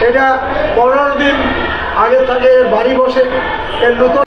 এটা 15 দিন আগে থেকে বাড়ি বসে এর নতুন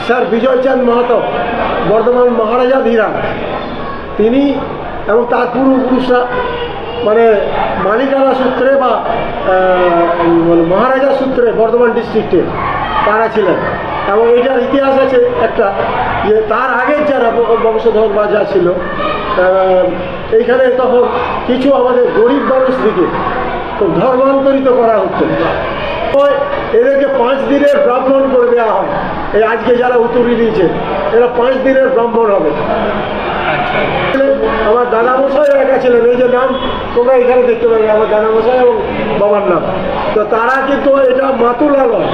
স্যার বিজয়চাঁদ মাহাতো, বর্ধমান মহারাজা ধীরাজ, তিনি এবং তার পূর্বপুরুষরা মানে মালিকানা সূত্রে বা মহারাজা সূত্রে বর্ধমান ডিস্ট্রিক্টে তারা ছিলেন। এবং এটার ইতিহাস আছে একটা, যে তার আগের যারা বংশধর বা যা ছিল এইখানে তখন কিছু আমাদের গরিব মানুষ দিকে খুব ধর্মান্তরিত করা হতো। এদেরকে 5 দিনের ব্রাহ্মণ করে দেওয়া হয়। এই আজকে যারা উতুরি দিয়েছে এরা 5 দিনের ব্রাহ্মণ হবে। আমার দাদামশাই একা ছিলেন, এই যে নাম তোমরা এখানে দেখতে পাবে আমার দাদামশাই এবং বাবার নাম। তো তারা কিন্তু এটা মাতুলা নয়,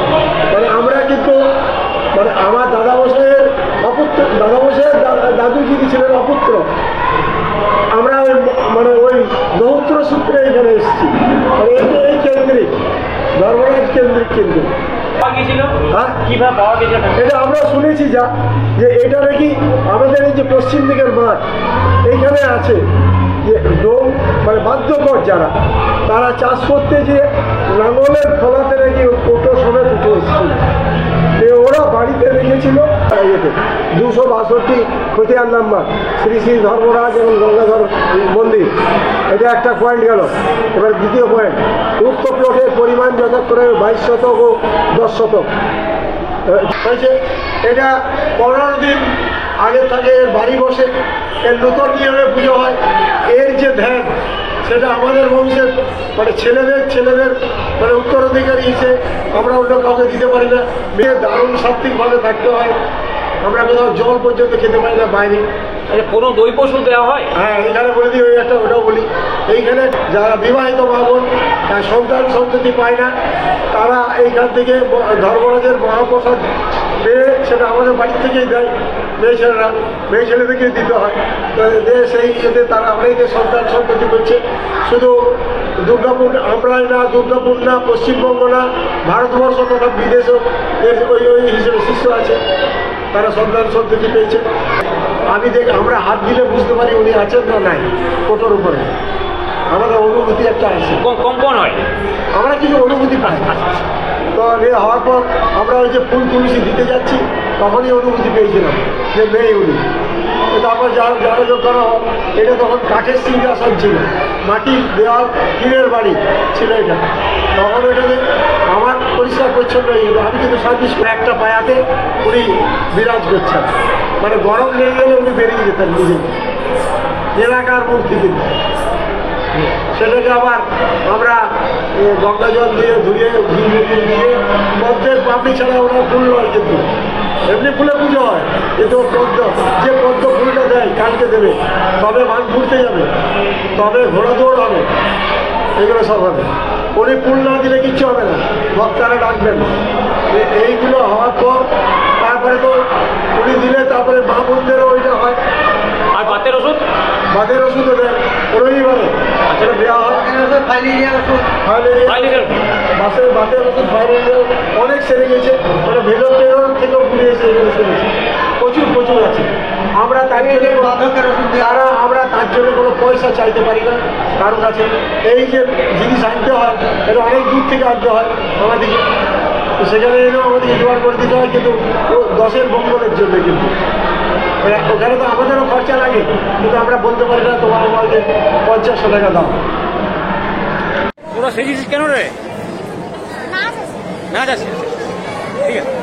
মানে আমরা কিন্তু মানে আমার দাদামশাইয়ের অপুত্র, দাদামশাইয়ের দাদু যিনি ছিলেন অপুত্র, আমরা মানে ওই দৌত্র সূত্রে এখানে এসেছি। মানে এই কেন্দ্রিক ধর্মরাজ কেন্দ্রিক কিন্তু এটা আমরা শুনেছি যা, যে এটা নাকি আমাদের এই যে পশ্চিম দিকের মাঠ এইখানে আছে, যে ডোম মানে বাধ্যকর যারা তারা চাষ করতে যে লাঙলের ফলাতে নাকি কোটো সমেত উঠে এসেছিল, ওরা বাড়িতে রেখেছিল। 262 খতিয়ান নাম্বার শ্রী শ্রী ধর্মরাজ এবং গঙ্গাধর মন্দির, এটা একটা পয়েন্ট গেল। এবার দ্বিতীয় পয়েন্ট, উক্ত প্লটের পরিমাণ যথাক্রমে 22 শতক ও 10 শতক হয়েছে। এটা 15 দিন আগে থাকে এর বাড়ি বসে, এর নতুন নিয়মে পুজো হয়। এর যে ধ্যান সেটা আমাদের বংশের মানে ছেলেদের মানে উত্তরাধিকারী হিসেবে আমরা অন্য কাউকে দিতে পারি না। মেয়ে দারুণ সাত্বিকভাবে থাকতে হয়, আমরা কোথাও জল পর্যন্ত খেতে পারি না বাইরে। কোনো দই পশু দেওয়া হয়? হ্যাঁ, এখানে বলে দিই, ওই একটা ওটাও বলি। এইখানে যারা বিবাহিত ভাবন সন্তান সন্ততি পায় না, তারা এইখান থেকে ধর্মরাজের মহাপ্রসাদ পেয়ে সেটা আমাদের বাড়ি থেকেই দেয়। মেয়ে ছেলেদেরকে দিতে হয়। সেই এতে তারা অনেকে সন্তান সন্ততি করছে। শুধু দুর্গাপুর আমরাই না, দুর্গাপুর না, পশ্চিমবঙ্গ না, ভারতবর্ষ তথা বিদেশেও ওই হিসেবে শিষ্য আছে, তারা সন্তান সন্ততি পেয়েছে। আমরা হাত দিলে বুঝতে পারি উনি আছেন না নাই কোটোর উপরে, আমাদের অনুভূতি একটা আছে, কম্পন হয়, আমরা কিছু অনুভূতি পাই। তো হওয়ার পর আমরা ওই যে ফুল তুলসী দিতে যাচ্ছি তখনই অনুভূতি পেয়েছিলাম যে নেই উনি। তারপর যারা যোগ করা হয়, এটা তখন কাঠের সিংহাসন ছিল, মাটির দেওয়াল, টিনের বাড়ি ছিল এটা। তখন এটাতে আমার পরিষ্কার পরিচ্ছন্ন হয়ে গেল। আমি কিন্তু সার্ভিস একটা পায়াতে উনি বিরাজ করছেন, মানে গরম লেগে গেলে উনি বেরিয়ে যেতেন নিজে, এলাকার মূর্তি কিন্তু। সেটাকে আবার আমরা গঙ্গা জল দিয়ে ধুয়ে ঘি দিয়ে মধ্যে পাপড়ি ছাড়া ওরা ফুল নয়, কিন্তু এমনি ফুলে পুজো হয়। কিন্তু যে পদ্ম ফুলটা দেয় কালকে দেবে, তবে মান ঘুরতে যাবে, তবে ঘোড়া দৌড় হবে, এগুলো সব হবে। উনি ফুল না দিলে কিচ্ছু হবে না, ভক্তারা ডাকবেন। এইগুলো হওয়ার পর তারপরে তো উনি দিলে তারপরে মা বোনদেরও ওইটা হয়। আর বাতের ওষুধ দেয় রবিবারে, সেটা দেওয়া হয়। বাতের ওষুধ অনেক সেরে গেছে, মানে ভেলোর থেকেও ঘুরে এসে এগুলো সেরেছে, প্রচুর আছে। আমরা তার জন্য কোনো পয়সা চাইতে পারি না কারোর কাছে। এই যে জিনিস আনতে হয় এটা অনেক দূর থেকে আনতে হয় আমাদেরকে, তো সেখানে এনেও আমাদেরকে জোগাড় করে দিতে হয়, কিন্তু 10-এর মঙ্গলের জন্য। কিন্তু ওখানে তো আমাদেরও খরচা লাগে, কিন্তু আমরা বলতে পারি না তোমার আমাকে 50 টাকা দাও। তোরা সেজেছিস কেন রে? না যাচ্ছে, ঠিক আছে।